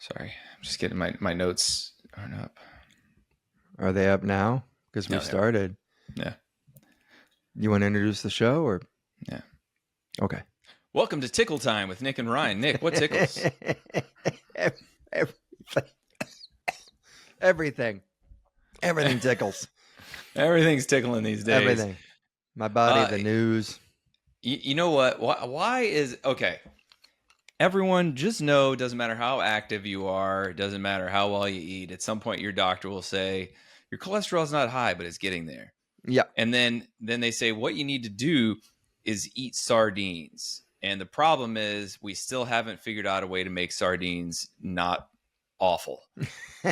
Sorry, I'm just getting my notes aren't up. Are they up now? Because we started. Yeah. You want to introduce the show or? Yeah. Okay. Welcome to Tickle Time with Nick and Ryan. Nick, what tickles? Everything. Everything tickles. Everything's tickling these days. Everything. My body, the news. You know what? Why is... Okay. Everyone, just know, it doesn't matter how active you are, it doesn't matter how well you eat. At some point, your doctor will say, your cholesterol's not high, but it's getting there. Yeah. And then they say, what you need to do is eat sardines. And the problem is we still haven't figured out a way to make sardines not awful.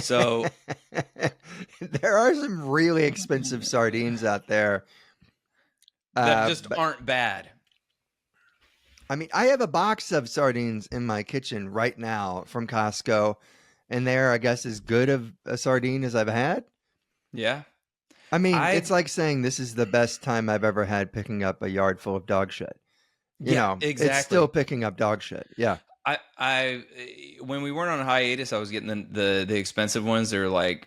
So there are some really expensive sardines out there that just aren't bad. I mean, I have a box of sardines in my kitchen right now from Costco, and they're, I guess, as good of a sardine as I've had. Yeah. I mean, it's like saying this is the best time I've ever had picking up a yard full of dog shit. You know, exactly. It's still picking up dog shit. Yeah. I when we weren't on hiatus, I was getting the expensive ones. They're like,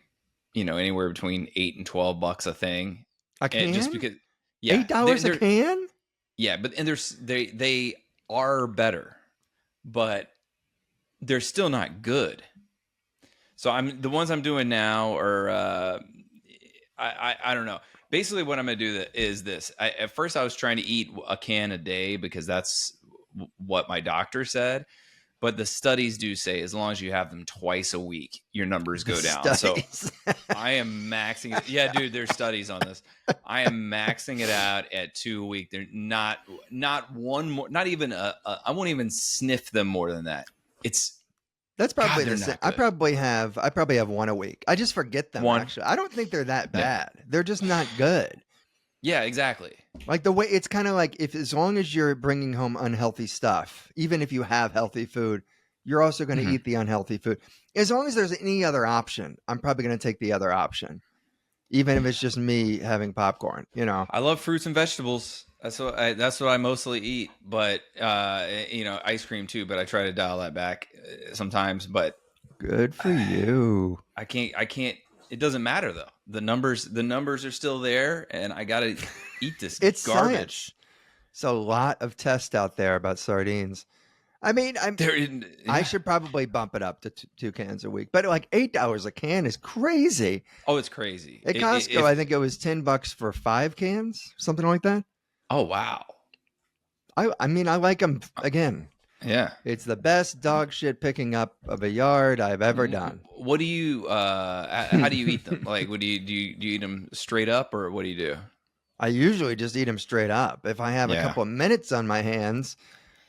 anywhere between $8 and $12 a thing. A can? And just because, yeah, $8 a can? Yeah, but they are better, but they're still not good. So the ones I'm doing now are I don't know. Basically, what I'm going to do is this. At first, I was trying to eat a can a day because that's what my doctor said. But the studies do say as long as you have them twice a week, your numbers go down. Studies. So I am maxing it. Yeah, dude, there's studies on this. I am maxing it out at 2 a week. They're not one more, not even I won't even sniff them more than that. That's probably the same. I probably have one a week. I just forget them. Actually, I don't think they're that bad. Yeah. They're just not good. Yeah, exactly. Like the way it's kind of like as long as you're bringing home unhealthy stuff, even if you have healthy food, you're also going to eat the unhealthy food. As long as there's any other option, I'm probably going to take the other option, even if it's just me having popcorn. I love fruits and vegetables. That's what I mostly eat, but ice cream too. But I try to dial that back sometimes. But good for you. I can't. It doesn't matter though. The numbers are still there, and I gotta eat this it's garbage. Science. It's a lot of tests out there about sardines. I mean, I should probably bump it up to 2 cans a week, but like $8 a can is crazy. Oh, it's crazy. At Costco, I think it was $10 for 5 cans, something like that. Oh wow! I mean, I like them again. Yeah, it's the best dog shit picking up of a yard I've ever done. What do you? How do you eat them? Like, what do you eat them straight up, or what do you do? I usually just eat them straight up. If I have a couple of minutes on my hands,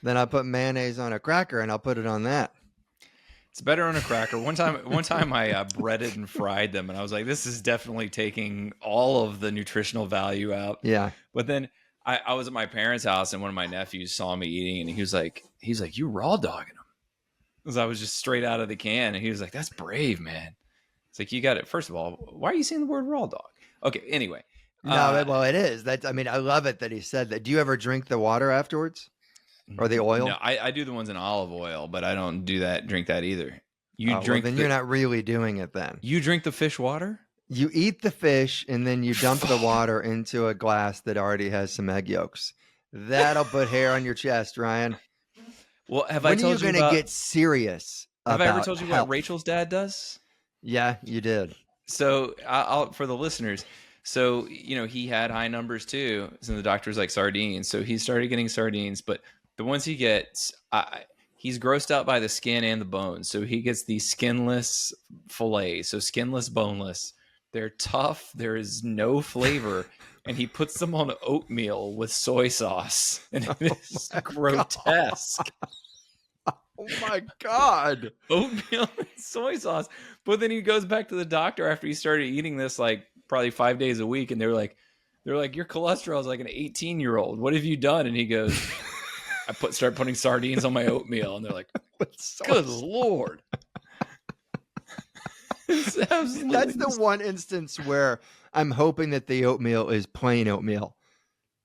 then I'll put mayonnaise on a cracker and I'll put it on that. It's better on a cracker. One time I breaded and fried them, and I was like, this is definitely taking all of the nutritional value out. Yeah, but then. I was at my parents' house and one of my nephews saw me eating and he was like, you raw dogging them. Because I was just straight out of the can. And he was like, that's brave, man. It's like, you got it. First of all, why are you saying the word raw dog? Okay. Anyway. No, well, it is. I love it that he said that. Do you ever drink the water afterwards or the oil? No, I do the ones in olive oil, but I don't drink that either. Then you're not really doing it then. You drink the fish water? You eat the fish and then you dump the water into a glass that already has some egg yolks. That'll put hair on your chest, Ryan. Well, when are you going to get serious? Have I ever told you what Rachel's dad does? Yeah, you did. So I'll for the listeners. So, he had high numbers too. And the doctor was like sardines. So he started getting sardines, but the ones he gets, he's grossed out by the skin and the bones. So he gets the skinless fillets. So skinless, boneless. They're tough. There is no flavor. And he puts them on oatmeal with soy sauce. And it is grotesque. Oh my God. Oatmeal and soy sauce. But then he goes back to the doctor after he started eating this like probably 5 days a week. And they're like, your cholesterol is like an 18-year-old. What have you done? And he goes, start putting sardines on my oatmeal. And they're like, good Lord. That's the one instance where I'm hoping that the oatmeal is plain oatmeal.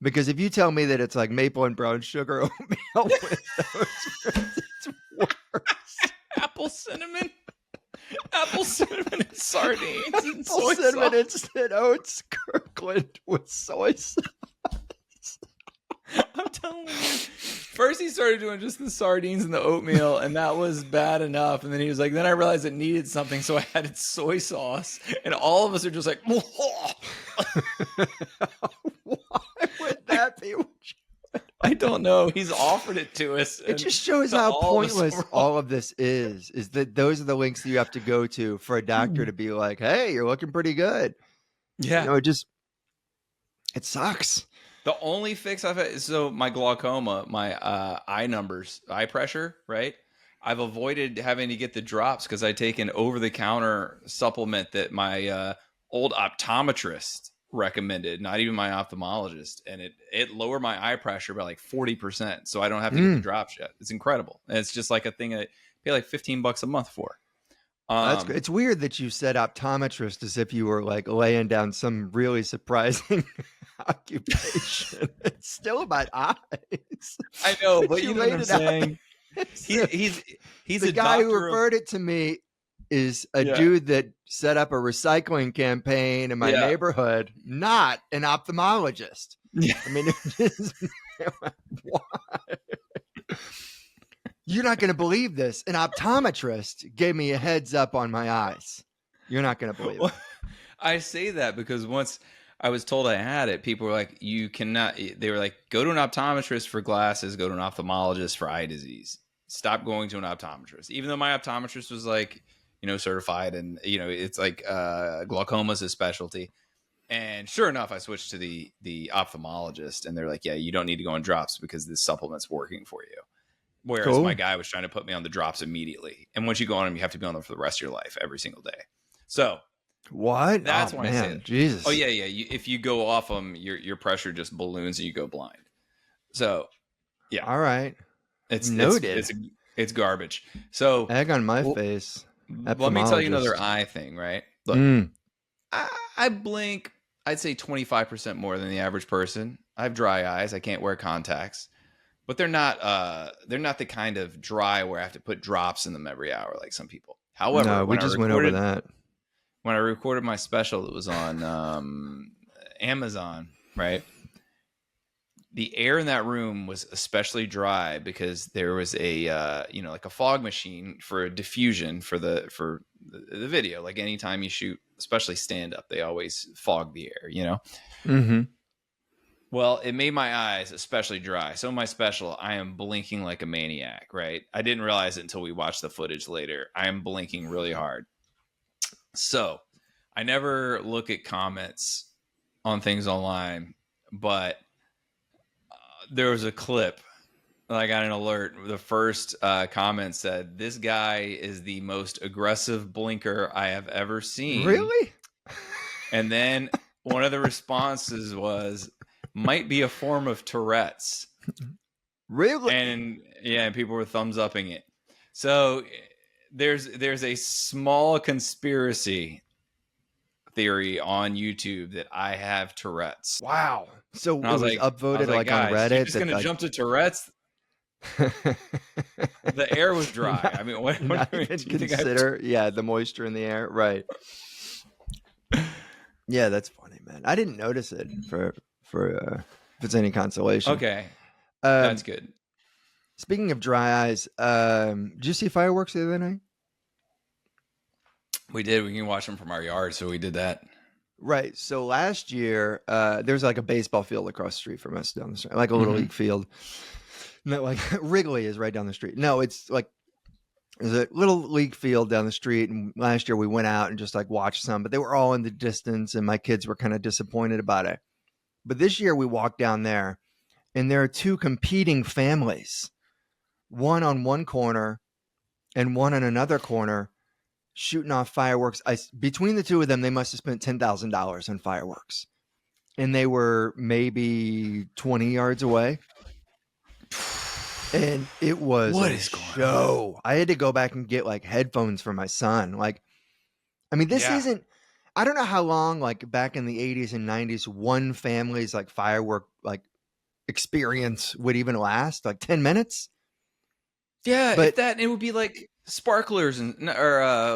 Because if you tell me that it's like maple and brown sugar oatmeal with those, it's worse. apple cinnamon and sardines and Apple soy cinnamon sauce. instant oats Kirkland with soy sauce. I'm telling you. First, he started doing just the sardines and the oatmeal, and that was bad enough. And then he was like, then I realized it needed something, so I added soy sauce. And all of us are just like, Why would that be? I don't know. He's offered it to us. It just shows how pointless all of this is that those are the links that you have to go to for a doctor to be like, hey, you're looking pretty good. Yeah. You know, it sucks. The only fix I've had, so my glaucoma, my eye pressure, right? I've avoided having to get the drops because I take an over-the-counter supplement that my old optometrist recommended, not even my ophthalmologist, and it lowered my eye pressure by like 40%, so I don't have to get the drops yet. It's incredible. And it's just like a thing I pay like $15 a month for. That's good. It's weird that you said optometrist as if you were like laying down some really surprising occupation. It's still about eyes. I know, but you know what I'm saying. He's the guy who referred it to me is a dude that set up a recycling campaign in my neighborhood, not an ophthalmologist. Yeah. I mean, why? You're not going to believe this. An optometrist gave me a heads up on my eyes. You're not going to believe it. I say that because once I was told I had it, people were like, you cannot, they were like, go to an optometrist for glasses, go to an ophthalmologist for eye disease. Stop going to an optometrist. Even though my optometrist was like, certified and, it's like glaucoma is a specialty. And sure enough, I switched to the ophthalmologist and they're like, yeah, you don't need to go on drops because this supplement's working for you. Whereas my guy was trying to put me on the drops immediately. And once you go on them, you have to be on them for the rest of your life, every single day. So what? That's why I say it. Jesus. Oh, yeah. If you go off them, your pressure just balloons and you go blind. So, yeah. All right. It's noted. It's garbage. So egg on my face. Let me tell you another eye thing, right? Look, I blink, I'd say 25% more than the average person. I have dry eyes. I can't wear contacts. But they're not the kind of dry where I have to put drops in them every hour like some people. However, no, we just went over that. When I recorded my special that was on Amazon, right? The air in that room was especially dry because there was a like a fog machine for diffusion for the video. Like anytime you shoot, especially stand up, they always fog the air, Mm-hmm. Well, it made my eyes especially dry. So in my special, I am blinking like a maniac, right? I didn't realize it until we watched the footage later. I am blinking really hard. So I never look at comments on things online, but there was a clip. I got an alert. The first comment said, "This guy is the most aggressive blinker I have ever seen." Really? And then one of the responses was, might be a form of Tourette's. Really? And people were thumbs upping it. So there's a small conspiracy theory on YouTube that I have Tourette's. Wow. So it was upvoted like on Reddit. You're just gonna jump to Tourette's? The air was dry. I mean, what do you consider? The moisture in the air, right? Yeah, that's funny, man. I didn't notice it for if it's any consolation. Okay, that's good. Speaking of dry eyes, did you see fireworks the other night? We did. We can watch them from our yard, so we did that. Right. So last year, there's like a baseball field across the street from us down the street, like a little league field. No, like Wrigley is right down the street. No, it's like there's a little league field down the street. And last year we went out and just like watched some, but they were all in the distance and my kids were kind of disappointed about it. But this year we walked down there and there are two competing families, one on one corner and one on another corner, shooting off fireworks. Between the two of them, they must have spent $10,000 on fireworks. And they were maybe 20 yards away. And it was a show. I had to go back and get like headphones for my son. Like, I mean, this isn't, I don't know how long, like back in the 80s and 90s, one family's like firework like experience would even last, like 10 minutes. Yeah, but it would be like sparklers or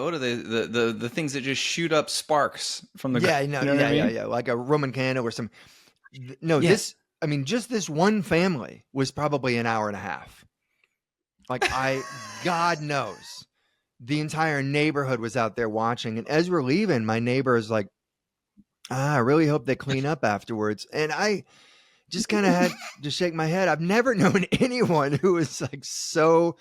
what are they? The things that just shoot up sparks from the ground. No, You know what I mean? yeah, like a Roman candle or some. No, Yeah. just this one family was probably an hour and a half. Like God knows, the entire neighborhood was out there watching. And as we're leaving, my neighbor is like, I really hope they clean up afterwards. And I just kind of had to shake my head. I've never known anyone who was like so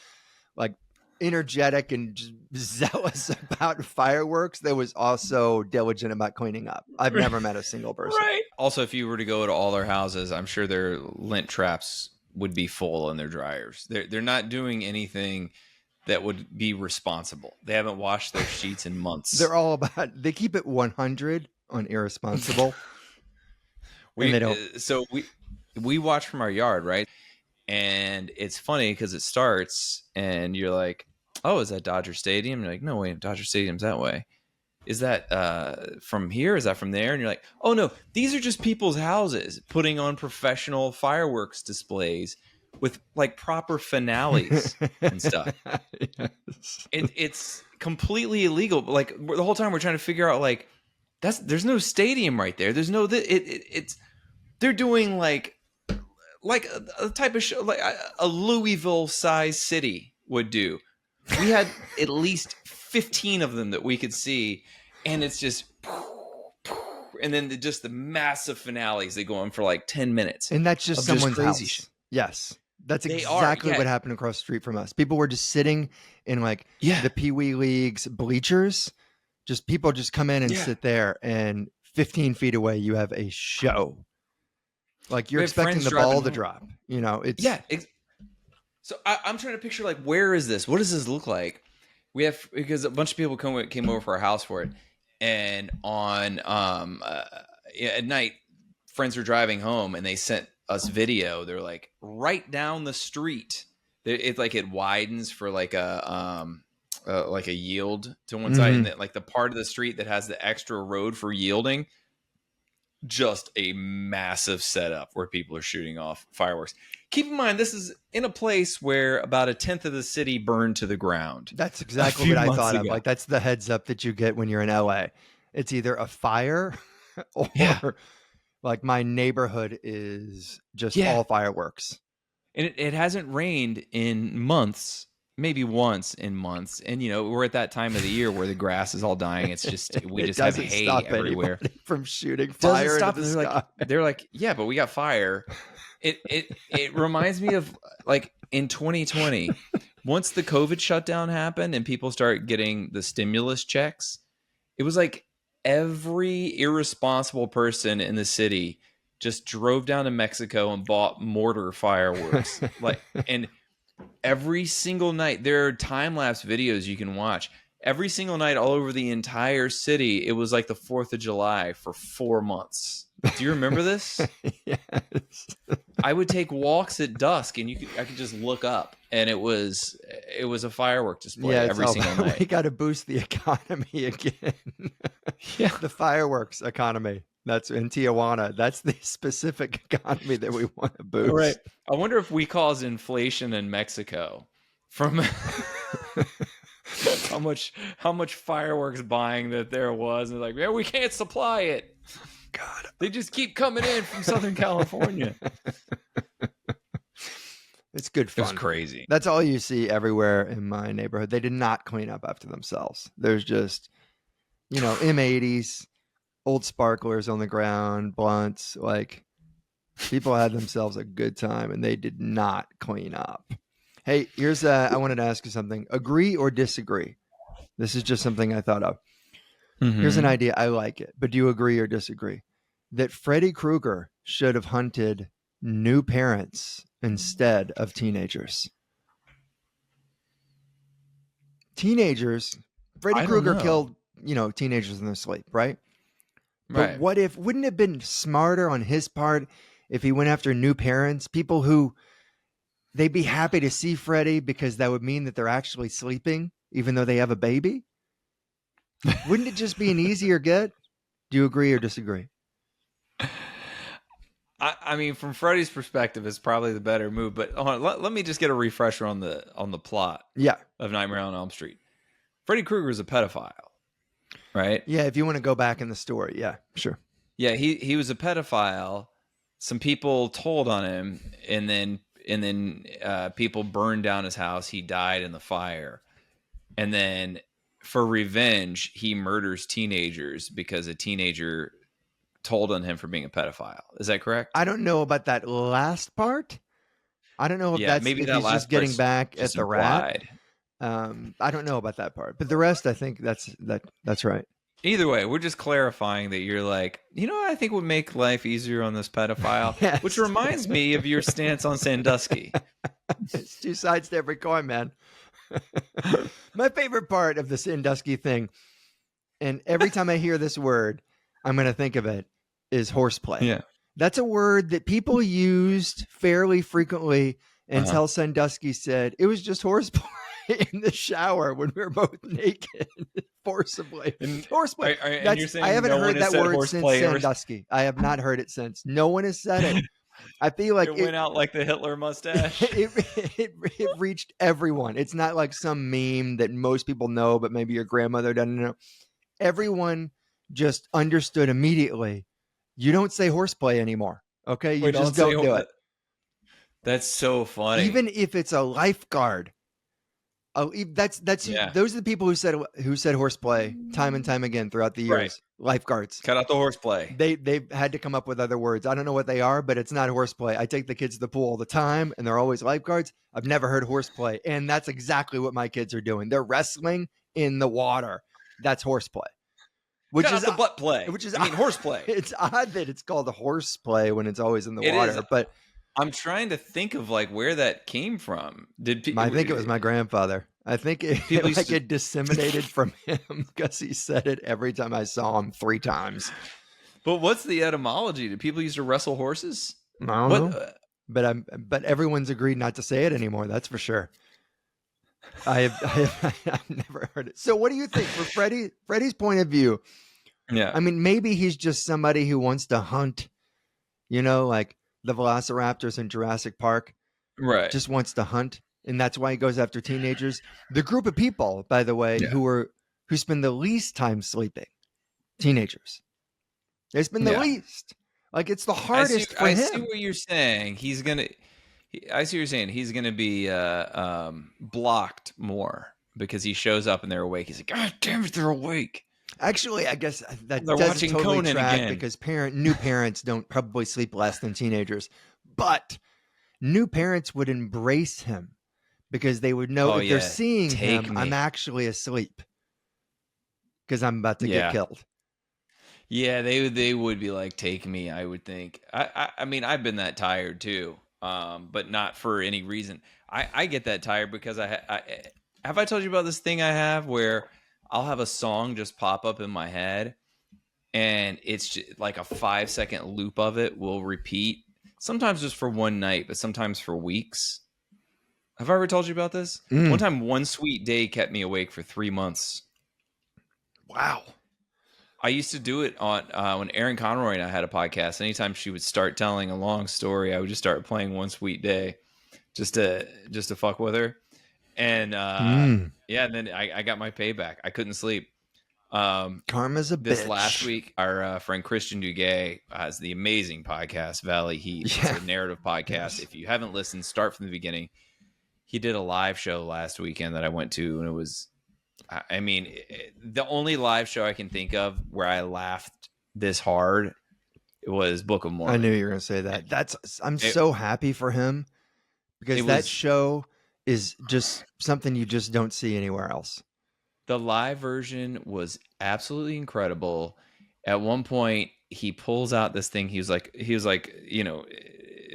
like energetic and just zealous about fireworks that was also diligent about cleaning up. I've never met a single person. Right. Also, if you were to go to all their houses, I'm sure their lint traps would be full in their dryers. They're not doing anything that would be responsible. They haven't washed their sheets in months. They're all about, they keep it 100 on irresponsible. So we watch from our yard, right? And it's funny because it starts and you're like, oh, is that Dodger Stadium? And you're like, no, wait, Dodger Stadium's that way. Is that from here? Is that from there? And you're like, oh, no, these are just people's houses putting on professional fireworks displays with like proper finales and stuff. Yes. It's completely illegal. But like the whole time we're trying to figure out like there's no stadium right there. There's no it's they're doing like a type of show like a Louisville size city would do. We had at least 15 of them that we could see, and it's just, and then just the massive finales. They go on for like 10 minutes, and that's just someone's house. Yes, that's exactly what happened across the street from us. People were just sitting in like the Pee Wee League's bleachers. Just people just come in and sit there, and 15 feet away you have a show. Like you're expecting the ball to drop. You know, it's So I'm trying to picture like where is this? What does this look like? We have because a bunch of people came over for our house for it, and on at night, friends were driving home and they sent us video. They're like right down the street. It's like it widens for like a yield to one side, and like the part of the street that has the extra road for yielding. Just a massive setup where people are shooting off fireworks. Keep in mind, this is in a place where about 1/10 of the city burned to the ground. That's exactly what I thought of. Like that's the heads up that you get when you're in LA. It's either a fire or like my neighborhood is just all fireworks. And it hasn't rained in months. Maybe once in months. And, you know, we're at that time of the year where the grass is all dying. It's just, we just have hay everywhere. From shooting fire into the sky. They're like, yeah, but we got fire. It reminds me of like in 2020, once the COVID shutdown happened and people start getting the stimulus checks, it was like every irresponsible person in the city just drove down to Mexico and bought mortar fireworks. And every single night, there are time-lapse videos you can watch. Every single night, all over the entire city, it was like the 4th of July for 4 months. Do you remember this? Yes. I would take walks at dusk, and I could just look up, and it was a firework display every single night. We got to boost the economy again. The fireworks economy. That's in Tijuana. That's the specific economy that we want to boost. Right. I wonder if we caused inflation in Mexico from how much fireworks buying that there was. And like, man, we can't supply it. God, they just keep coming in from Southern California. It's good fun. It's crazy. That's all you see everywhere in my neighborhood. They did not clean up after themselves. There's just, M80s. Old sparklers on the ground, blunts, like people had themselves a good time and they did not clean up. Hey, here's I wanted to ask you something. Agree or disagree? This is just something I thought of. Here's an idea. I like it, but do you agree or disagree that Freddy Krueger should have hunted new parents instead of teenagers? Teenagers, Freddy Krueger killed, teenagers in their sleep, right? But wouldn't it have been smarter on his part if he went after new parents, people who they'd be happy to see Freddy because that would mean that they're actually sleeping, even though they have a baby? Wouldn't it just be an easier get? Do you agree or disagree? I mean, from Freddy's perspective, it's probably the better move. But hold on, let me just get a refresher on the plot Yeah. of Nightmare on Elm Street. Freddy Krueger is a pedophile, right? Yeah, if you want to go back in the story, yeah, sure. Yeah, he was a pedophile. Some people told on him, and then people burned down his house. He died in the fire, and then for revenge, he murders teenagers because a teenager told on him for being a pedophile. Is that correct? I don't know about that last part. I don't know if Yeah, maybe if that he's just last getting part's back at just the rat. implied. I don't know about that part, but the rest, I think that's right. Either way, we're just clarifying that you're like, what I think would make life easier on this pedophile, Yes. which reminds me of your stance on Sandusky. It's two sides to every coin, man. My favorite part of the Sandusky thing, and every time I hear this word, I'm going to think of it, is horseplay. Yeah. That's a word that people used fairly frequently until Sandusky said it was just horseplay in the shower when we were both naked, forcibly. Horseplay. And you're saying I haven't heard that word since Sandusky. I have not heard it since. No one has said it. I feel like it went out like the Hitler mustache. It reached everyone. It's not like some meme that most people know, but maybe your grandmother doesn't know. Everyone just understood immediately. You don't say horseplay anymore. Okay, you just don't do it. That's so funny. Even if it's a lifeguard. Those are the people who said horseplay time and time again throughout the years. Right. Lifeguards. Cut out the horseplay. They've had to come up with other words. I don't know what they are, but it's not horseplay. I take the kids to the pool all the time, and they're always lifeguards. I've never heard horseplay, and that's exactly what my kids are doing. They're wrestling in the water. That's horseplay. Which is the butt play. Horseplay. It's odd that it's called a horseplay when it's always in the water, but I'm trying to think of like where that came from. I think it was my grandfather. I think it disseminated from him because he said it every time I saw him 3 times. But what's the etymology? Did people used to wrestle horses? I don't know. But everyone's agreed not to say it anymore. That's for sure. I've never heard it. So what do you think for Freddy's point of view? Yeah. I mean, maybe he's just somebody who wants to hunt, like the velociraptors in Jurassic Park. Right. Just wants to hunt. And that's why he goes after teenagers. The group of people, by the way, who spend the least time sleeping, teenagers. They spend the least. Like, it's the hardest for him. I see what you're saying. I see what you're saying. He's going to be blocked more because he shows up and they're awake. He's like, God damn it, they're awake. Actually, I guess that they're doesn't totally Conan track again. Because new parents don't probably sleep less than teenagers. But new parents would embrace him because they would know if they're seeing him, I'm actually asleep because I'm about to get killed. Yeah, they would be like, take me, I would think. I mean, I've been that tired too, but not for any reason. I get that tired because have I told you about this thing I have where I'll have a song just pop up in my head and it's just like a 5-second loop of it will repeat, sometimes just for one night, but sometimes for weeks. Have I ever told you about this? One time, One Sweet Day kept me awake for 3 months. Wow. I used to do it on when Erin Conroy and I had a podcast. Anytime she would start telling a long story, I would just start playing One Sweet Day just to fuck with her. And and then I got my payback. I couldn't sleep. Karma's a bitch. This last week, our friend Christian Duguay has the amazing podcast, Valley Heat. It's a narrative podcast. Yes. If you haven't listened, start from the beginning. He did a live show last weekend that I went to, and it was, I mean, the only live show I can think of where I laughed this hard was Book of Mormon. I knew you were going to say that. I'm so happy for him because that show is just something you just don't see anywhere else. The live version was absolutely incredible. At one point, he pulls out this thing. He was like,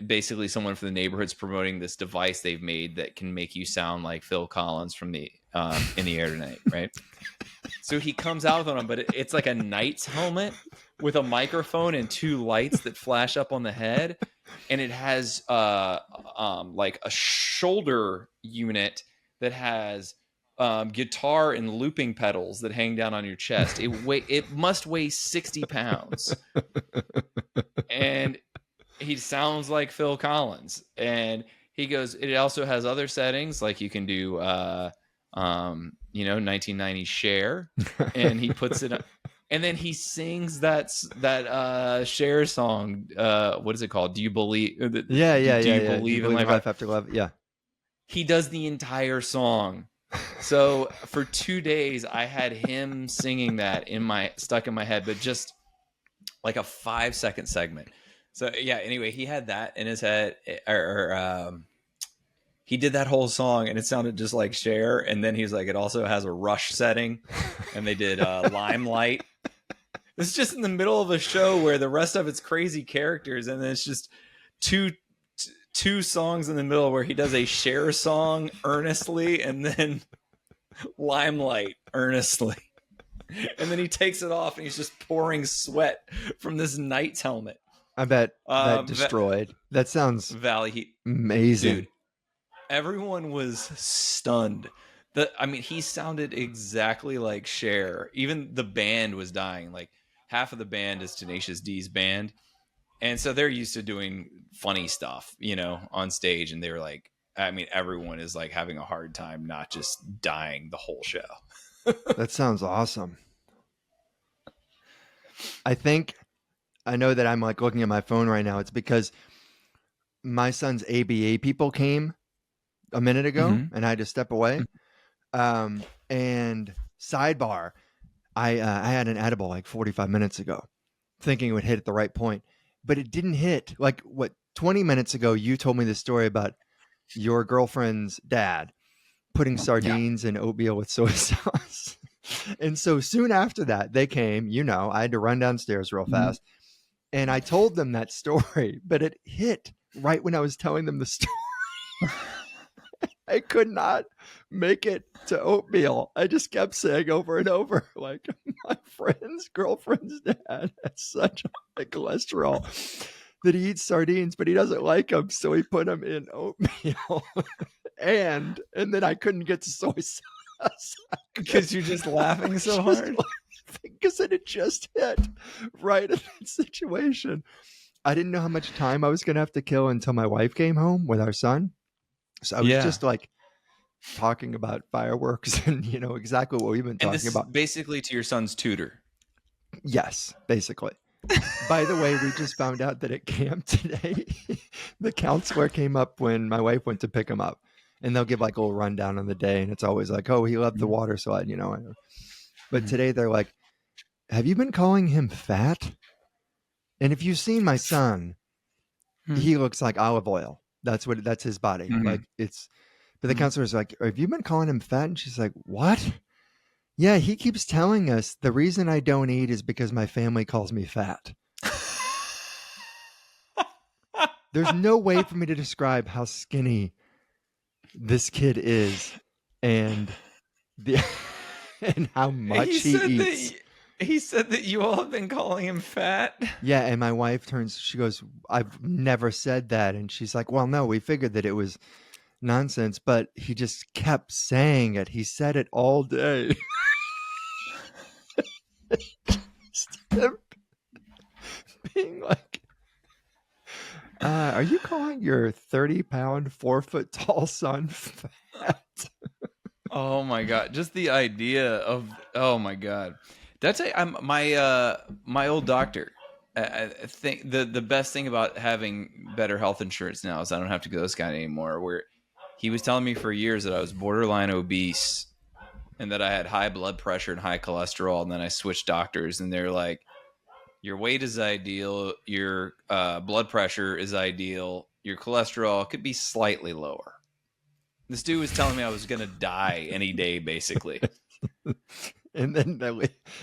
basically someone from the neighborhood's promoting this device they've made that can make you sound like Phil Collins from the In the Air Tonight, right? So he comes out with one, but it's like a knight's helmet with a microphone and 2 lights that flash up on the head, and it has like a shoulder unit that has guitar and looping pedals that hang down on your chest. It must weigh 60 pounds, and he sounds like Phil Collins, and he goes, it also has other settings, like you can do 1990 Cher, and he puts it, and then he sings that Cher song, what is it called, do you believe, Yeah. do Do you you believe in believe in life? life after love? Yeah. He does the entire song. So for 2 days I had him singing that stuck in my head, but just like a 5-second segment. So yeah, anyway, he had that in his head, he did that whole song, and it sounded just like Cher. And then he was like, it also has a Rush setting, and they did Limelight. It's just in the middle of a show where the rest of it's crazy characters, and then it's just two songs in the middle where he does a Cher song earnestly, and then Limelight earnestly. And then he takes it off, and he's just pouring sweat from this Knight's helmet. I bet that destroyed. That sounds Valley amazing. Dude, everyone was stunned. He sounded exactly like Cher. Even the band was dying. Like, half of the band is Tenacious D's band, and so they're used to doing funny stuff, on stage. And they were like, everyone is like having a hard time not just dying the whole show. That sounds awesome. I know that I'm like looking at my phone right now. It's because my son's ABA people came a minute ago, and I had to step away. And sidebar, I had an edible like 45 minutes ago, thinking it would hit at the right point, but it didn't hit. Like, 20 minutes ago, you told me the story about your girlfriend's dad putting sardines in oatmeal with soy sauce. And so soon after that, they came, I had to run downstairs real fast. And I told them that story, but it hit right when I was telling them the story. I could not make it to oatmeal. I just kept saying over and over, like, my friend's girlfriend's dad has such high cholesterol that he eats sardines, but he doesn't like them, so he put them in oatmeal. and then I couldn't get to soy sauce because you're just laughing so hard. Because it had just hit right in that situation. I didn't know how much time I was going to have to kill until my wife came home with our son. So I was just like talking about fireworks and, exactly what we've been talking about. Basically to your son's tutor. Yes, basically. By the way, we just found out that at camp today, the counselor came up when my wife went to pick him up, and they'll give like a little rundown on the day. And it's always like, oh, he loved the water slide, But today they're like, have you been calling him fat? And if you've seen my son, he looks like olive oil. That's his body. Like but the counselor's like, have you been calling him fat? And she's like, what? Yeah, he keeps telling us the reason I don't eat is because my family calls me fat. There's no way for me to describe how skinny this kid is and how much he eats. He said that you all have been calling him fat. Yeah, and my wife she goes, I've never said that. And she's like, well, no, we figured that it was nonsense, but he just kept saying it. He said it all day. Being like, are you calling your 30-pound, 4-foot-tall son fat? Oh my God. Just the idea of, oh my God. That's my old doctor. I think the best thing about having better health insurance now is I don't have to go to this guy anymore, where he was telling me for years that I was borderline obese and that I had high blood pressure and high cholesterol. And then I switched doctors, and they're like, your weight is ideal. Your blood pressure is ideal. Your cholesterol could be slightly lower. This dude was telling me I was going to die any day, basically. And then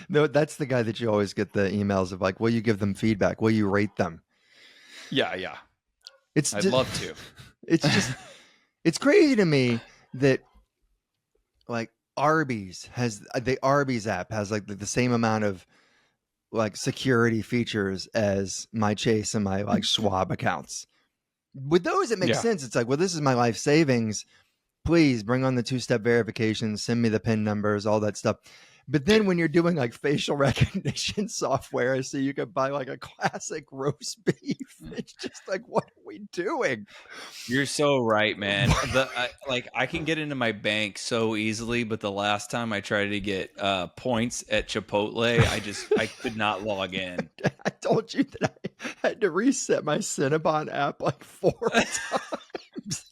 that's the guy that you always get the emails of like, will you give them feedback? Will you rate them? Yeah. I'd love to. It's crazy to me that like the Arby's app has like the same amount of like security features as my Chase and my like Schwab accounts. With those, it makes sense. It's like, well, this is my life savings. Please bring on the 2-step verification, send me the PIN numbers, all that stuff. But then when you're doing like facial recognition software, so you can buy like a classic roast beef, it's just like, what are we doing? You're so right, man. I can get into my bank so easily, but the last time I tried to get points at Chipotle, I could not log in. I told you that I had to reset my Cinnabon app like 4 times.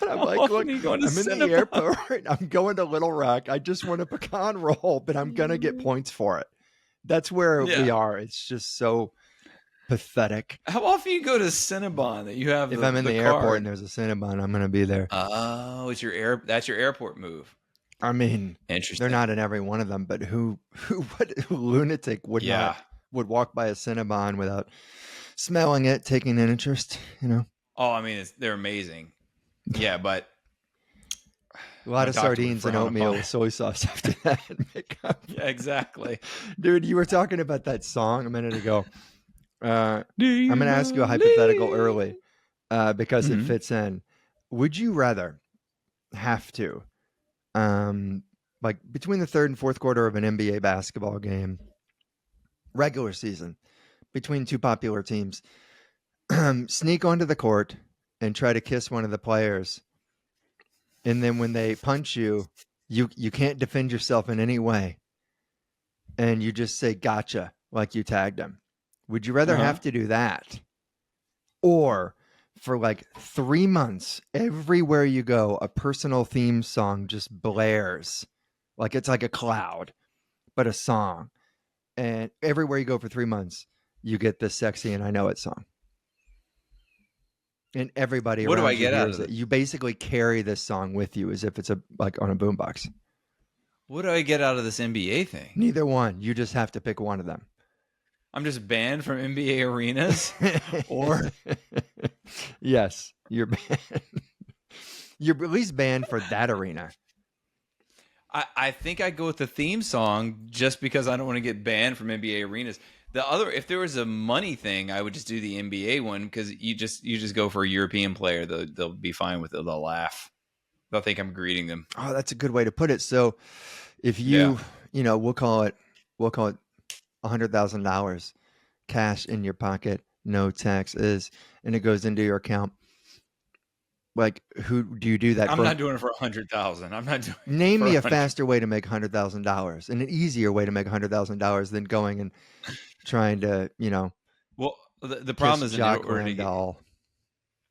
And I'm like, look, I'm in the airport. I'm going to Little Rock. I just want a pecan roll, but I'm going to get points for it. That's where we are. It's just so pathetic. How often you go to Cinnabon that you have? If I'm in the airport and there's a Cinnabon, I'm going to be there. Oh, that's your airport move. I mean, interesting. They're not in every one of them, but what lunatic would walk by a Cinnabon without smelling it, taking an interest, you know? Oh, I mean, they're amazing. Yeah, but a lot of sardines and oatmeal with soy sauce after that. Yeah, exactly. Dude, you were talking about that song a minute ago. I'm going to ask you a hypothetical early because it fits in. Would you rather have to, like between the third and fourth quarter of an NBA basketball game, regular season, between two popular teams, sneak onto the court and try to kiss one of the players, and then when they punch you, you can't defend yourself in any way, and you just say gotcha like you tagged him? Would you rather have to do that, or for like 3 months, everywhere you go, a personal theme song just blares, like it's like a cloud, but a song, and everywhere you go for 3 months, you get this "Sexy and I Know It" song? And everybody around you hears it. You basically carry this song with you as if it's like on a boombox. What do I get out of this NBA thing? Neither one. You just have to pick one of them. I'm just banned from NBA arenas? Or yes, you're banned. You're at least banned for that arena. I think I go with the theme song just because I don't want to get banned from NBA arenas. If there was a money thing, I would just do the NBA one, because you just go for a European player. They'll be fine with it. They'll laugh. They'll think I'm greeting them. Oh, that's a good way to put it. So if you, we'll call it $100,000 cash in your pocket, no taxes, and it goes into your account. Like, who do you do that for? I'm not doing it for $100,000. I'm not doing. Name me a faster way to make $100,000 and an easier way to make $100,000 than going and trying to, Well, the problem is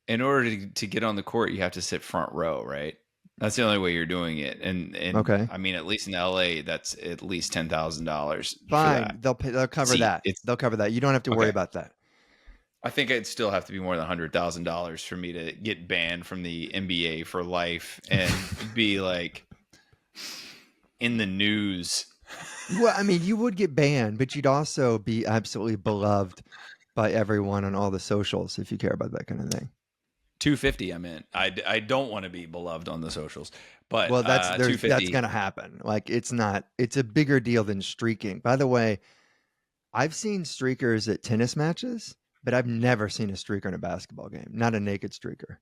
in order to get on the court, you have to sit front row, right? That's the only way you're doing it. And okay. I mean, at least in LA, that's at least $10,000. Fine, they'll cover that. They'll cover that. You don't have to worry about that. I think I'd still have to be more than $100,000 for me to get banned from the NBA for life and be like in the news. Well, I mean, you would get banned, but you'd also be absolutely beloved by everyone on all the socials if you care about that kind of thing. 250, I meant. I don't want to be beloved on the socials, but that's going to happen. Like, it's a bigger deal than streaking. By the way, I've seen streakers at tennis matches, but I've never seen a streaker in a basketball game. Not a naked streaker.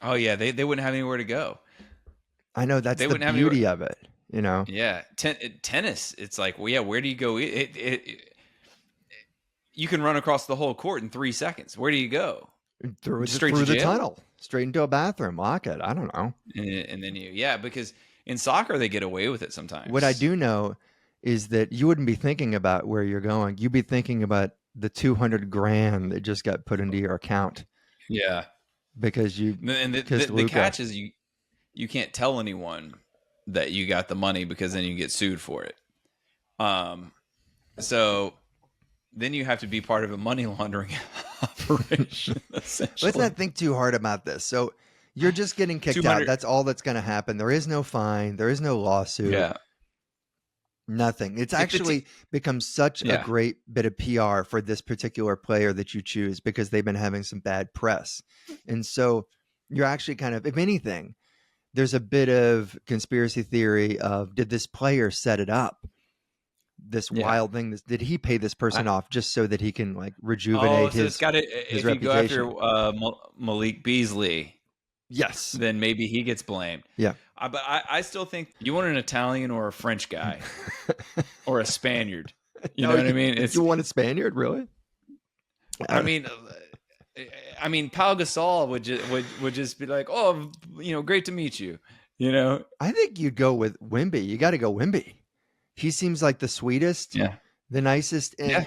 Oh yeah, they wouldn't have anywhere to go. I know, that's the beauty of it. Yeah, tennis. It's like, well, yeah, where do you go? You can run across the whole court in 3 seconds. Where do you go? Through the tunnel, straight into a bathroom, lock it. I don't know. And then because in soccer they get away with it sometimes. What I do know is that you wouldn't be thinking about where you're going. You'd be thinking about the $200,000 that just got put into your account. Yeah, because you and the catch is you can't tell anyone that you got the money, because then you get sued for it. So then you have to be part of a money laundering operation. Let's not think too hard about this. So you're just getting kicked out. That's all that's going to happen. There is no fine. There is no lawsuit. Yeah. Nothing. It's actually become such a great bit of PR for this particular player that you choose, because they've been having some bad press. And so you're actually kind of, if anything, there's a bit of conspiracy theory of, did this player set it up? This wild thing. Did he pay this person off just so that he can like rejuvenate his reputation? If you go after Malik Beasley, yes, then maybe he gets blamed. Yeah. But I still think you want an Italian or a French guy or a Spaniard. You know what I mean? You want a Spaniard, really? I mean, Pau Gasol would just be like, oh, great to meet you. I think you'd go with Wemby. You got to go Wemby. He seems like the sweetest, the nicest. And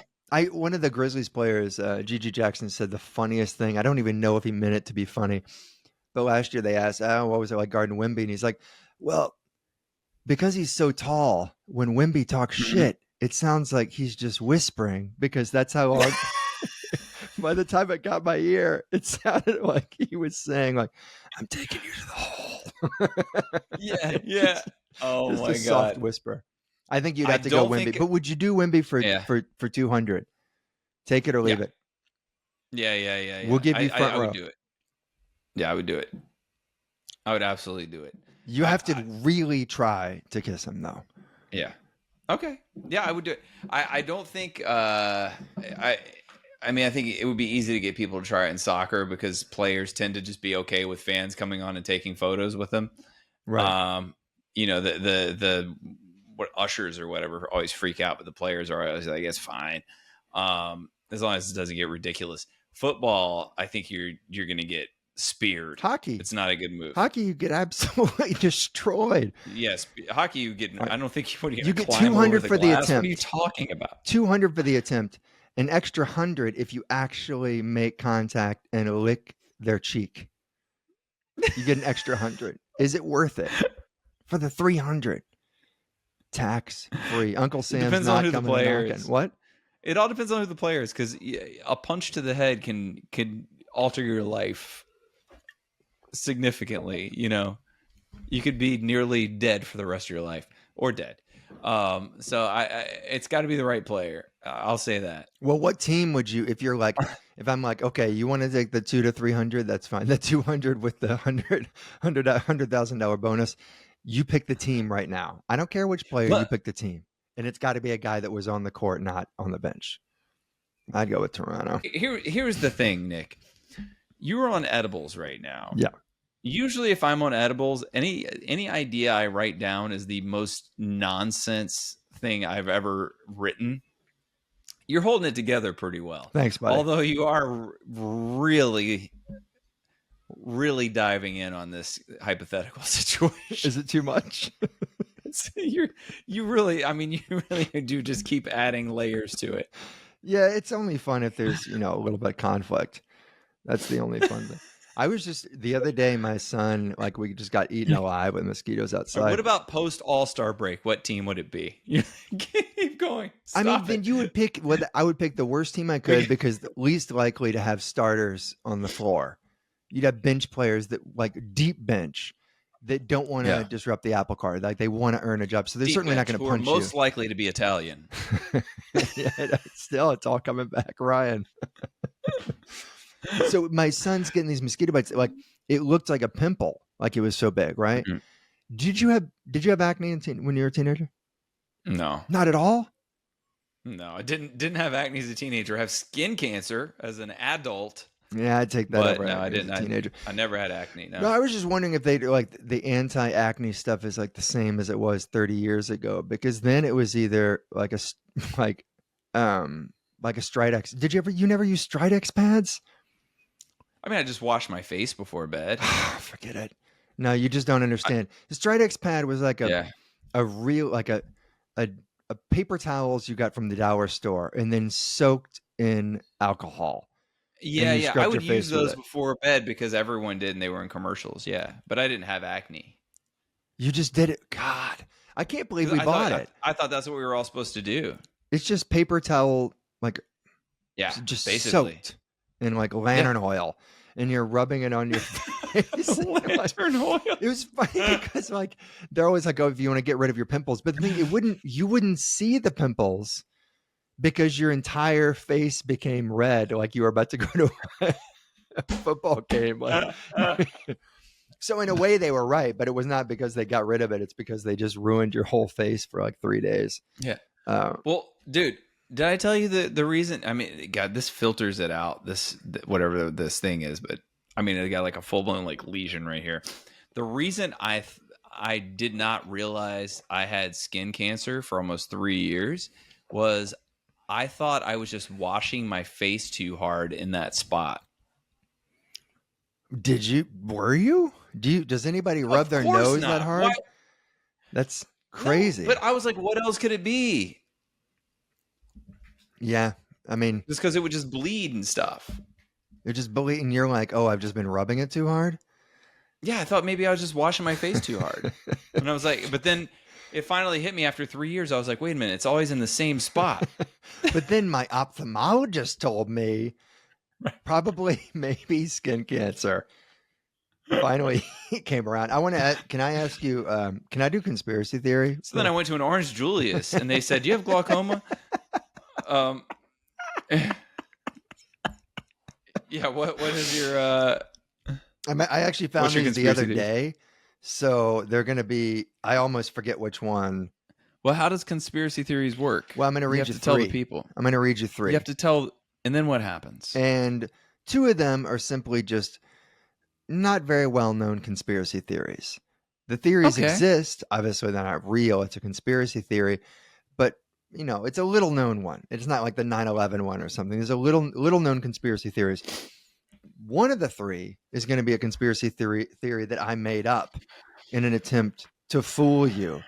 one of the Grizzlies players, Gigi Jackson, said the funniest thing. I don't even know if he meant it to be funny. But last year they asked, what was it like guarding Wemby? And he's like, well, because he's so tall, when Wemby talks shit, it sounds like he's just whispering, because that's how long. By the time it got my ear, it sounded like he was saying, like, I'm taking you to the hole. Yeah. Oh, just my a God. soft whisper. I think you'd have to go Wemby. But would you do Wemby for 200? Take it or leave it. Yeah. We'll give you front row. I would do it. Yeah, I would do it. I would absolutely do it. You have to really try to kiss him, though. Yeah. Okay. Yeah, I would do it. I don't think I think it would be easy to get people to try it in soccer, because players tend to just be okay with fans coming on and taking photos with them. Right. The what ushers or whatever always freak out, but the players are always like, it's fine. As long as it doesn't get ridiculous. Football, I think you're going to get speared. Hockey, it's not a good move. Hockey, you get absolutely destroyed. Yes, hockey, you get. I don't think you get 200 for the attempt. What are you talking about? 200 for the attempt. An extra 100 if you actually make contact and lick their cheek. You get an extra 100. Is it worth it for the 300? Tax free. Uncle Sam's depends not on who coming the player is. What? It all depends on who the player is, because a punch to the head can alter your life significantly. You could be nearly dead for the rest of your life, or dead. So it's got to be the right player. I'll say that. Well, what team would you, if I'm like, okay, you want to take the 200 to 300, that's fine. The 200 with the $100,000 bonus, you pick the team right now. I don't care which player, you pick the team, and it's got to be a guy that was on the court, not on the bench. I'd go with Toronto. Here's the thing, Nick. You're on edibles right now. Yeah. Usually if I'm on edibles, any idea I write down is the most nonsense thing I've ever written. You're holding it together pretty well. Thanks, buddy. Although you are really, really diving in on this hypothetical situation. Is it too much? you really do just keep adding layers to it. Yeah, it's only fun if there's, a little bit of conflict. That's the only fun thing. I was just the other day, my son, we just got eaten alive with mosquitoes outside. What about post All-Star break? What team would it be? Keep going. Then you would pick I would pick the worst team I could, because the least likely to have starters on the floor. You'd have bench players that deep bench that don't want to disrupt the apple cart. They want to earn a job. So they're certainly not going to punch you. Most likely to be Italian. Still, it's all coming back, Ryan. So my son's getting these mosquito bites. It looked like a pimple, it was so big, right? Mm-hmm. Did you have acne when you were a teenager? No, not at all. No, I didn't have acne as a teenager. I have skin cancer as an adult. Yeah, I'd take that over. No, I didn't. As a teenager. I never had acne. No, I was just wondering if they the anti-acne stuff is the same as it was 30 years ago, because then it was either like a Stridex. You never use Stridex pads? I just wash my face before bed. Forget it. No, you just don't understand. The Stridex pad was a real a paper towels you got from the dollar store and then soaked in alcohol. Yeah. I would use those before bed because everyone did, and they were in commercials. Yeah, but I didn't have acne. You just did it. God, I can't believe we bought it. I thought that's what we were all supposed to do. It's just paper towel, just basically soaked in lantern oil, and you're rubbing it on your face. Lantern oil. It was funny because they're always oh, if you want to get rid of your pimples, but the thing, you wouldn't see the pimples because your entire face became red, you were about to go to a football game. So in a way they were right, but it was not because they got rid of it. It's because they just ruined your whole face for 3 days. Yeah. Well, dude, did I tell you the reason? God, this filters it out. Whatever this thing is, but I got a full blown lesion right here. The reason I I did not realize I had skin cancer for almost 3 years was I thought I was just washing my face too hard in that spot. Were you? Does anybody rub Of their course nose that not. Why? hard? That's No, crazy. but I was like, what else could it be? Yeah. I mean, Just because it would just bleed and stuff. you're just bleeding. You're like, oh, I've just been rubbing it too hard. Yeah, I thought maybe I was just washing my face too hard. And I was like, but then it finally hit me after 3 years. I was like, wait a minute, it's always in the same spot. But then my ophthalmologist told me probably maybe skin cancer. Finally, it came around. Can I ask you, can I do conspiracy theory? So then I went to an Orange Julius and they said, do you have glaucoma? Yeah, what is your I actually found what's your these the other conspiracy theory? day. So they're going to be, I almost forget which one. Well, how does conspiracy theories work? Well, I'm going to read have you to three. tell the people. I'm going to read you three. You have to tell, and then what happens? And two of them are simply just not very well-known conspiracy theories. The theories exist. Obviously, they're not real. It's a conspiracy theory. But, you know, it's a little-known one. It's not like the 9/11 one or something. There's a little-known conspiracy theories. One of the three is going to be a conspiracy theory that I made up in an attempt to fool you,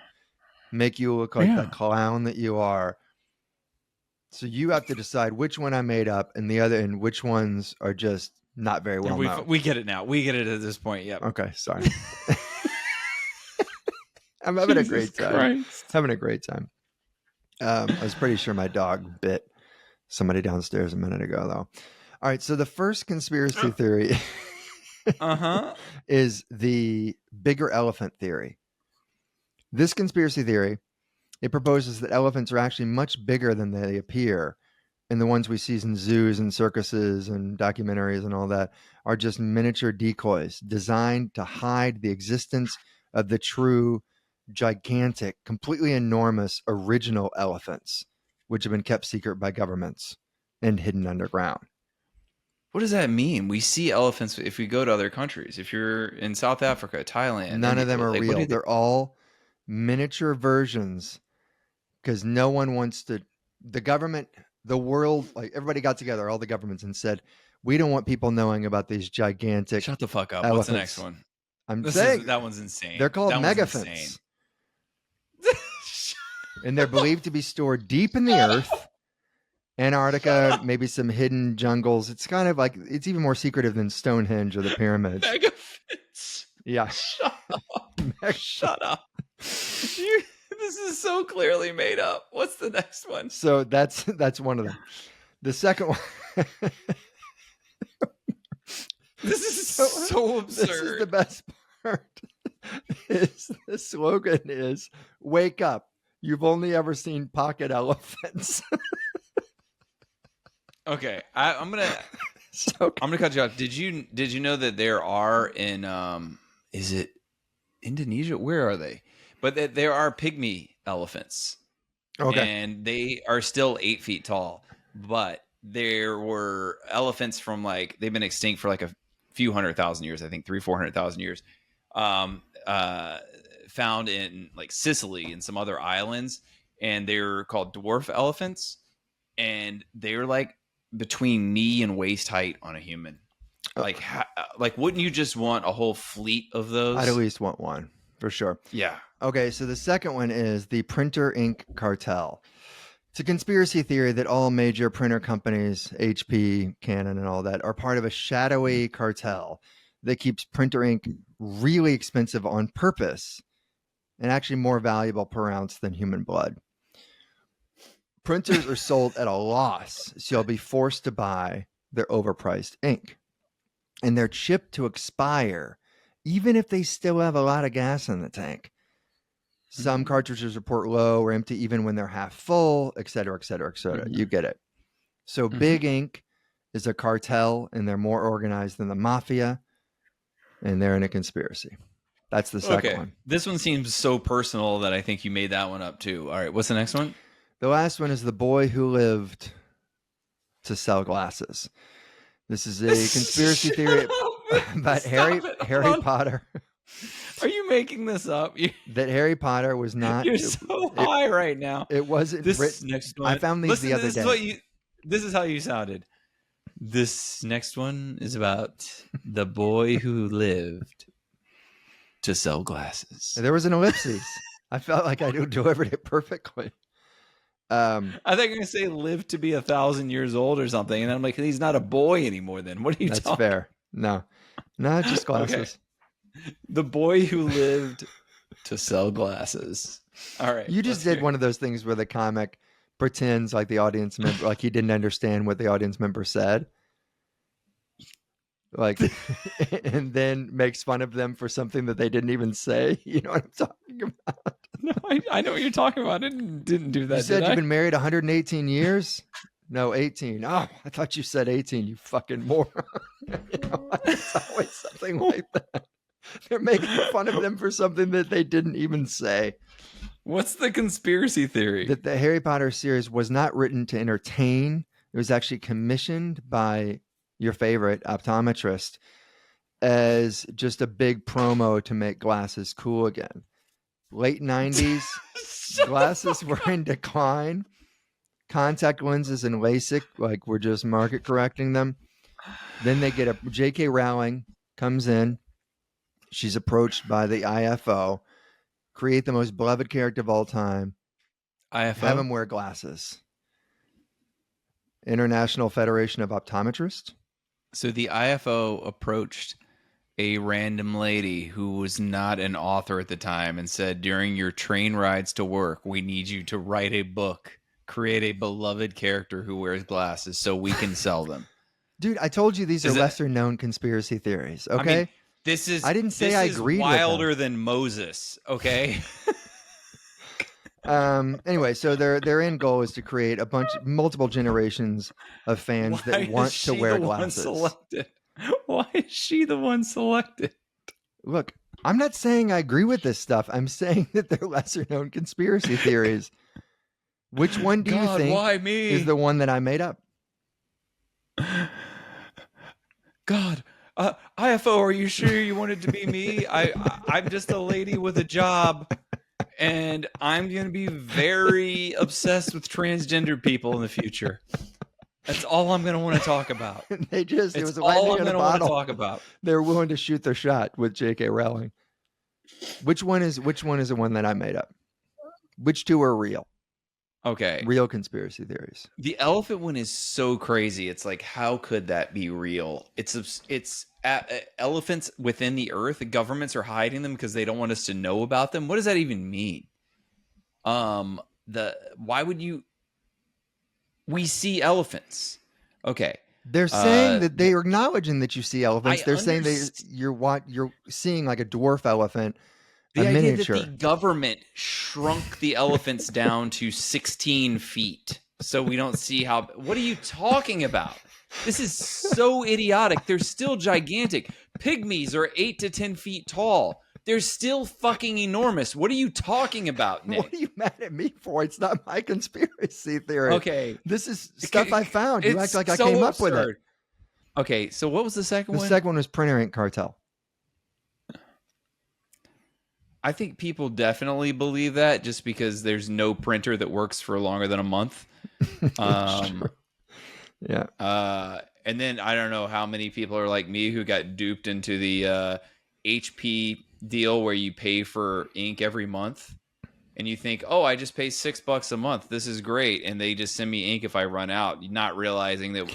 make you look like the clown that you are. So you have to decide which one I made up and which ones are just not very well known. We get it now. We get it at this point. Yep. Okay, sorry. I'm having a great time. Having a great time. I was pretty sure my dog bit somebody downstairs a minute ago, though. All right, so the first conspiracy theory is the bigger elephant theory. This conspiracy theory, it proposes that elephants are actually much bigger than they appear, and the ones we see in zoos and circuses and documentaries and all that are just miniature decoys designed to hide the existence of the true, gigantic, completely enormous original elephants, which have been kept secret by governments and hidden underground. What does that mean? We see elephants if we go to other countries. If you're in South Africa, Thailand, none of them are real. They're all miniature versions because no one wants to. The government, the world, like everybody got together, all the governments, and said, we don't want people knowing about these gigantic. Shut the fuck up. Elephants. What's the next one? I'm saying that one's insane. They're called megaphants. And they're believed to be stored deep in the earth. Antarctica, maybe some hidden jungles. It's kind of like, it's even more secretive than Stonehenge or the pyramids. Megaphants. Yeah. Shut up. Shut up. This is so clearly made up. What's the next one? So that's one of them. The second one. This is so absurd. This is the best part. The slogan is, wake up. You've only ever seen pocket elephants. Okay, I'm gonna cut you off. Did you know that there are in is it Indonesia? Where are they? But that there are pygmy elephants. Okay, and they are still 8 feet tall. But there were elephants from they've been extinct for like a few 100,000 years. I think 300,000-400,000 years. Found in like Sicily and some other islands, and they're called dwarf elephants, and they're like between knee and waist height on a human. Like wouldn't you just want a whole fleet of those? I'd at least want one for sure. Yeah. Okay, so the second one is the printer ink cartel. It's a conspiracy theory that all major printer companies, HP, Canon, and all that, are part of a shadowy cartel that keeps printer ink really expensive on purpose and actually more valuable per ounce than human blood. Printers are sold at a loss, so you'll be forced to buy their overpriced ink. And they're chipped to expire, even if they still have a lot of gas in the tank. Some cartridges report low or empty even when they're half full, et cetera, et cetera, et cetera. You get it. So Big Ink is a cartel, and they're more organized than the mafia, and they're in a conspiracy. That's the second one. This one seems so personal that I think you made that one up too. All right, what's the next one? The last one is the boy who lived to sell glasses. This is a conspiracy theory about Harry Potter. Are you making this up? that Harry Potter was not. You're so high right now. It wasn't This written. next one. I found these the other day. This is how you sounded. This next one is about the boy who lived to sell glasses. There was an ellipses. I felt like I delivered it perfectly. I think you're going to say lived to be 1,000 years old or something. And I'm like, he's not a boy anymore then. What are you talking? That's fair. No, just glasses. Okay. The boy who lived to sell glasses. All right. You just did one of those things where the comic pretends like the audience member, like he didn't understand what the audience member said. Like, and then makes fun of them for something that they didn't even say. You know what I'm talking about? No, I know what you're talking about. I didn't do that. You said you've been married 118 years? No, 18. Oh, I thought you said 18, you fucking moron. It's always something like that. They're making fun of them for something that they didn't even say. What's the conspiracy theory? That the Harry Potter series was not written to entertain. It was actually commissioned by your favorite optometrist as just a big promo to make glasses cool again. Late 90s, glasses were in decline. Contact lenses and LASIK, like, we're just market correcting them. Then they get J.K. Rowling comes in. She's approached by the IFO, create the most beloved character of all time. IFO? Have him wear glasses. International Federation of Optometrists. So the IFO approached a random lady who was not an author at the time and said, during your train rides to work, we need you to write a book, create a beloved character who wears glasses so we can sell them. Dude, I told you these are lesser known conspiracy theories. Okay. I mean, I didn't say I agreed with them. Wilder than Moses. Okay. Anyway, so their end goal is to create multiple generations of fans that want to wear glasses. Why is she the one selected? Look, I'm not saying I agree with this stuff. I'm saying that they're lesser known conspiracy theories. Which one do you think why me? is the one that I made up? God, IFO, are you sure you wanted to be me? I'm just a lady with a job. And I'm going to be very obsessed with transgender people in the future. That's all I'm going to want to talk about. It was all I'm going to want to talk about. They're willing to shoot their shot with J.K. Rowling. Which one is the one that I made up? Which two are real? Okay. Real conspiracy theories. The elephant one is so crazy. It's like, how could that be real? It's elephants within the earth. The governments are hiding them because they don't want us to know about them. What does that even mean? Why would you? We see elephants. Okay. They're saying that they are acknowledging that you see elephants. They're saying that you're seeing like a dwarf elephant. The idea that the government shrunk the elephants down to 16 feet so we don't see how... What are you talking about? This is so idiotic. They're still gigantic. Pygmies are 8 to 10 feet tall. They're still fucking enormous. What are you talking about, Nick? What are you mad at me for? It's not my conspiracy theory. Okay. This is stuff I found. You act like I came up with it. Okay, so what was the second one? The second one was printer ink cartel. I think people definitely believe that just because there's no printer that works for longer than a month. Yeah. And then I don't know how many people are like me who got duped into the HP deal where you pay for ink every month and you think, oh, I just pay $6 a month. This is great. And they just send me ink if I run out, not realizing that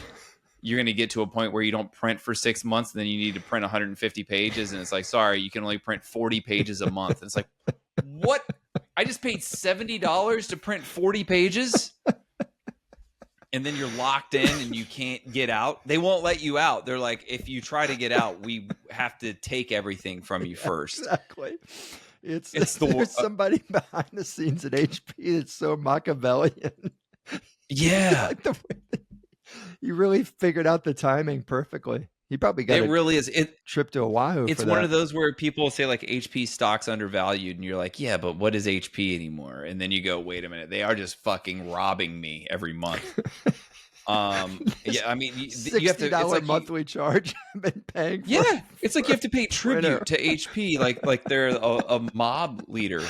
you're going to get to a point where you don't print for 6 months. And then you need to print 150 pages. And it's like, sorry, you can only print 40 pages a month. And it's like, what? I just paid $70 to print 40 pages. And then you're locked in and you can't get out. They won't let you out. They're like, if you try to get out, we have to take everything from you first. Exactly. There's somebody behind the scenes at HP that's so Machiavellian. Yeah. You really figured out the timing perfectly. He probably got it. Really is. Trip to Oahu. It's one of those where people say like HP stock's undervalued, and you're like, yeah, but what is HP anymore? And then you go, wait a minute, they are just fucking robbing me every month. Yeah, I mean, you have to. It's $60 like monthly charge I've been paying for. yeah, it's like you have to pay printer. tribute to HP, like they're a mob leader.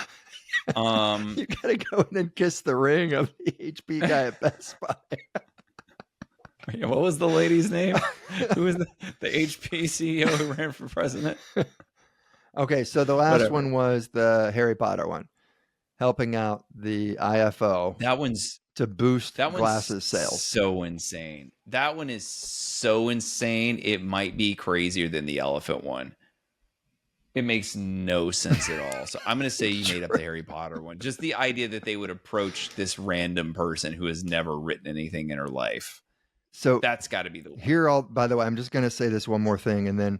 You gotta go in and kiss the ring of the HP guy at Best Buy. What was the lady's name? Who was the HP CEO who ran for president? Okay, so the last Whatever. one was the Harry Potter one, helping out the IFO That one's to boost glasses sales. so insane. That one is so insane. It might be crazier than the elephant one. It makes no sense at all. So I'm going to say you made up the Harry Potter one. Just the idea that they would approach this random person who has never written anything in her life. So that's got to be the one. Here, by the way, I'm just going to say this one more thing and then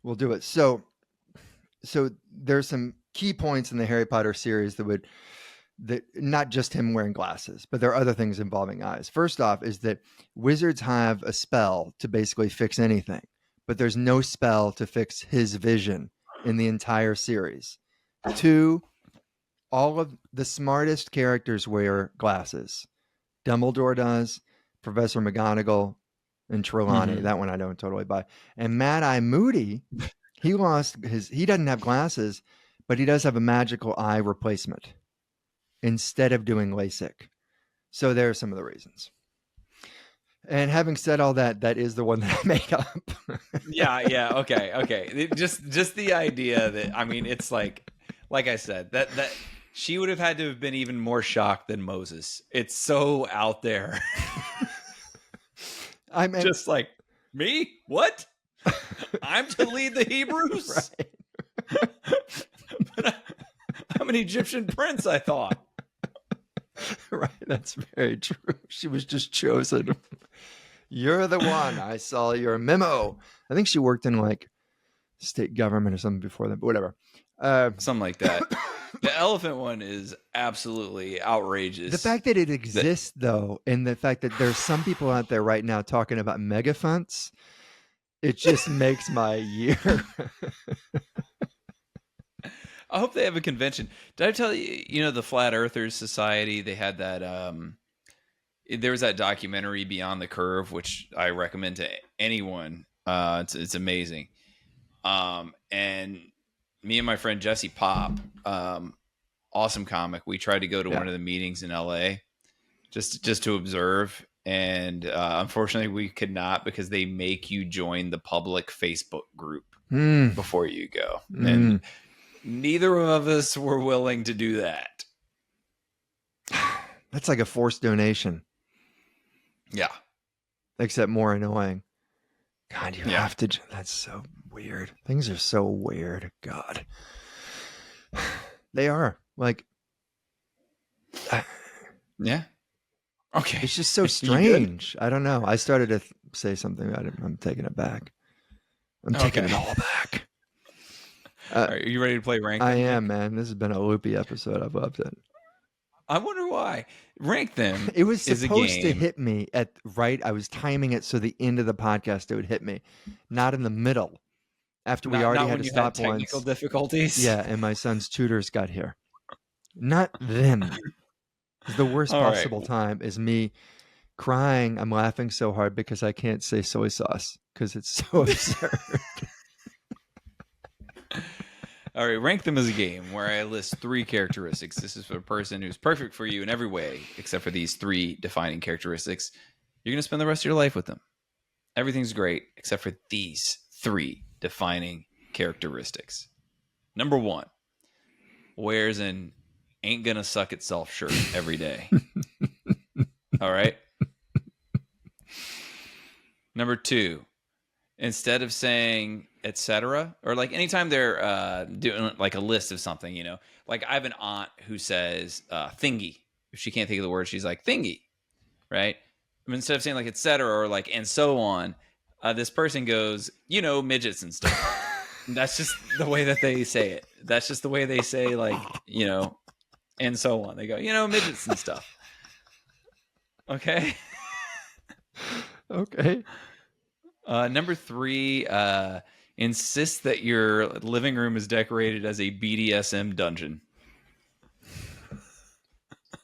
we'll do it. So there's some key points in the Harry Potter series that not just him wearing glasses, but there are other things involving eyes. First off is that wizards have a spell to basically fix anything, but there's no spell to fix his vision in the entire series. 2, all of the smartest characters wear glasses. Dumbledore does, Professor McGonagall, and Trelawney. Mm-hmm. That one I don't totally buy. And Mad-Eye Moody, he doesn't have glasses, but he does have a magical eye replacement instead of doing LASIK. So there are some of the reasons. And having said all that, that is the one that I made up. Yeah. Okay. Just the idea that, I mean, it's like I said, that she would have had to have been even more shocked than Moses. It's so out there. I mean, just like, me? What? I'm to lead the Hebrews? Right. But I'm an Egyptian prince, I thought. Right, that's very true. She was just chosen. You're the one. I saw your memo. I think she worked in like state government or something before that, but whatever. Something like that. The elephant one is absolutely outrageous. The fact that it exists, though, and the fact that there's some people out there right now talking about MEGAPHANTS, it just makes my year. I hope they have a convention. Did I tell you, the Flat Earthers Society, they had that, there was that documentary Beyond the Curve, which I recommend to anyone. It's amazing. And me and my friend Jesse Pop, awesome comic. We tried to go to one of the meetings in LA just to observe. And unfortunately we could not, because they make you join the public Facebook group before you go. And neither of us were willing to do that. That's like a forced donation. Yeah. Except more annoying. God, you have to. That's so weird. Things are so weird. God. They are. Like. Yeah. Okay. It's just so strange. I don't know. I started to say something about it. I'm taking it back. I'm taking it all back. Are you ready to play Rank Them? I am, man. This has been a loopy episode. I've loved it. I wonder why. Rank Them. It was supposed to hit me I was timing it so the end of the podcast it would hit me, not in the middle. After we already had to stop once. Technical difficulties. Yeah, and my son's tutors got here. Not then. The worst possible time is me crying. I'm laughing so hard because I can't say soy sauce because it's so absurd. All right, Rank Them as a game where I list 3 characteristics. This is for a person who's perfect for you in every way, except for these 3 defining characteristics. You're going to spend the rest of your life with them. Everything's great, except for these 3 defining characteristics. Number 1, wears an ain't gonna suck itself shirt every day. All right. Number 2, instead of saying etc., or like anytime they're doing like a list of something, like I have an aunt who says thingy. If she can't think of the word, she's like thingy, right? I mean, instead of saying like etc. or like and so on, this person goes, midgets and stuff. And that's just the way that they say it. That's just the way they say like, and so on. They go, midgets and stuff. Okay. Okay. Number 3, insist that your living room is decorated as a BDSM dungeon.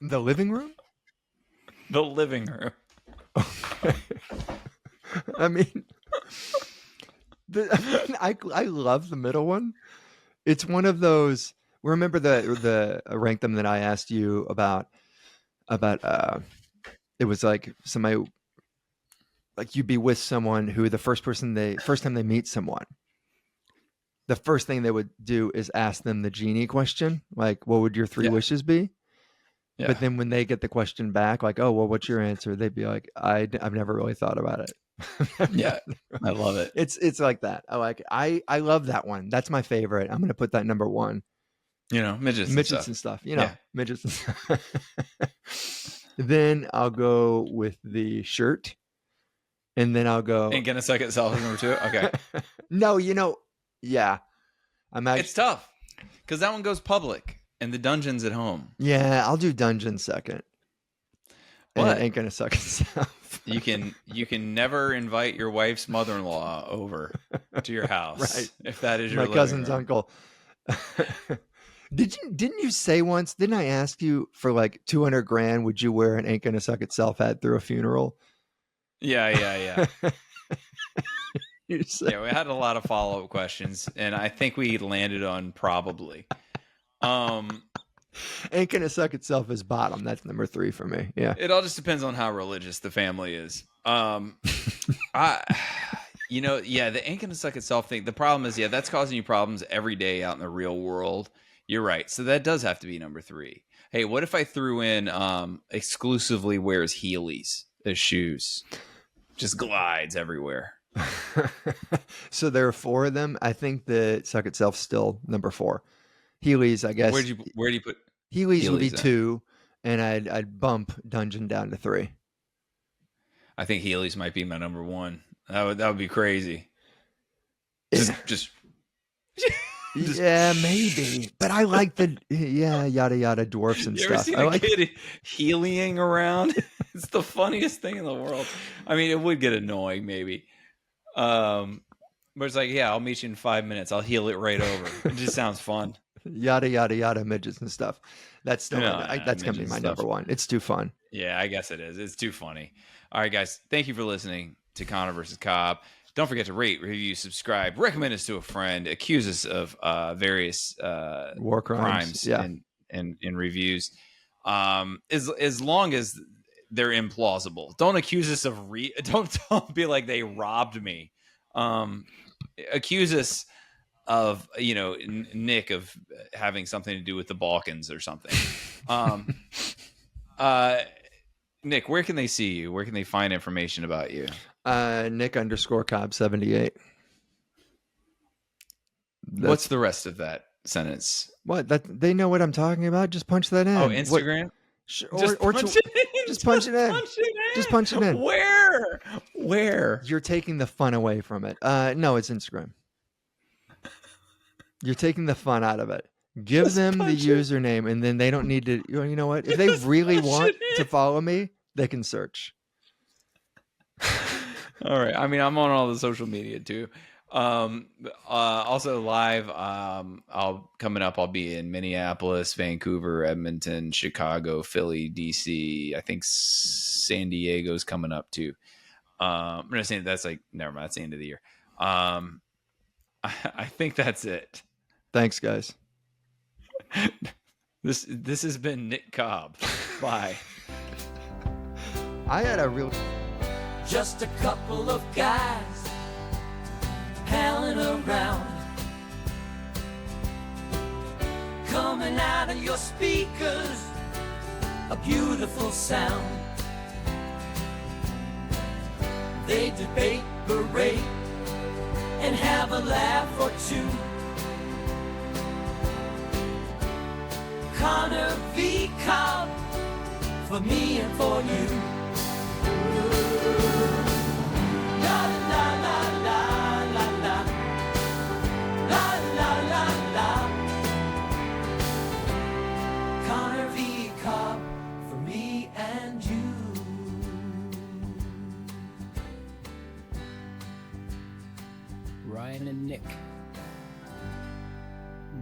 The living room? The living room. I mean, I love the middle one. It's one of those. Remember the rank them that I asked you about it was like somebody, like you'd be with someone who the first time they meet someone, the first thing they would do is ask them the genie question, like, what would your three wishes be? Yeah. But then when they get the question back, like, oh, well, what's your answer? They'd be like, I've never really thought about it. Yeah. I love it. It's like that. I love that one. That's my favorite. I'm going to put that number one. Midgets And stuff. Midgets and stuff. Then I'll go with the shirt. And then I'll go. Ain't gonna suck itself as number 2. Okay. No, yeah. It's tough because that one goes public and the dungeon's at home. Yeah, I'll do dungeon second. What? And it ain't gonna suck itself. You can never invite your wife's mother-in-law over to your house, right? If that is your my cousin's room. Uncle. Didn't you say once? Didn't I ask you for like $200,000? Would you wear an "ain't gonna suck itself" hat through a funeral? Yeah. You said, Yeah, we had a lot of follow-up questions, and I think we landed on probably. Ain't gonna suck itself is bottom. That's number 3 for me. Yeah. It all just depends on how religious the family is. The ain't gonna suck itself thing. The problem is, that's causing you problems every day out in the real world. You're right. So that does have to be number 3. Hey, what if I threw in exclusively wears Heelys as shoes? Just glides everywhere. So there are 4 of them. I think the suck itself still number 4. Heelys, I guess. Where do you put Heelys would be 2, and I'd bump dungeon down to 3. I think Heelys might be my number 1. That would be crazy. Just yeah, maybe. But I like the yada yada dwarfs and you stuff. Ever seen a kid healing around? It's the funniest thing in the world. I mean, it would get annoying maybe. But it's like, I'll meet you in 5 minutes. I'll heal it right over. It just sounds fun. Yada yada yada midgets and stuff. That's still that's gonna be my number 1. It's too fun. Yeah, I guess it is. It's too funny. All right, guys. Thank you for listening to Conner versus Cobb. Don't forget to rate, review, subscribe, recommend us to a friend, accuse us of various war crimes and reviews. As long as they're implausible. Don't accuse us of don't be like they robbed me. Accuse us of Nick of having something to do with the Balkans or something. Nick, where can they see you? Where can they find information about you? Nick_Cobb78. What's the rest of that sentence? What? That they know what I'm talking about? Just punch that in. Oh, Instagram? Just punch it in. Just punch it in. Where? You're taking the fun away from it. No, it's Instagram. You're taking the fun out of it. Give them the username, and then they don't need to. You know what? If they really want to follow me, they can search. All right. I mean, I'm on all the social media too. Also live. Coming up. I'll be in Minneapolis, Vancouver, Edmonton, Chicago, Philly, DC. I think San Diego's coming up too. I'm not saying that's like never mind. That's the end of the year. I think that's it. Thanks, guys. This has been Nick Cobb. Bye. I had a real. Just a couple of guys palling around, coming out of your speakers, a beautiful sound. They debate, berate, and have a laugh or two. Conner v. Cobb, for me and for you. La la la la la la, la la la la. Conner v. Cobb, for me and you. Ryan and Nick.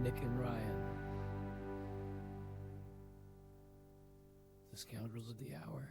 Nick and Ryan. The Scoundrels of the Hour.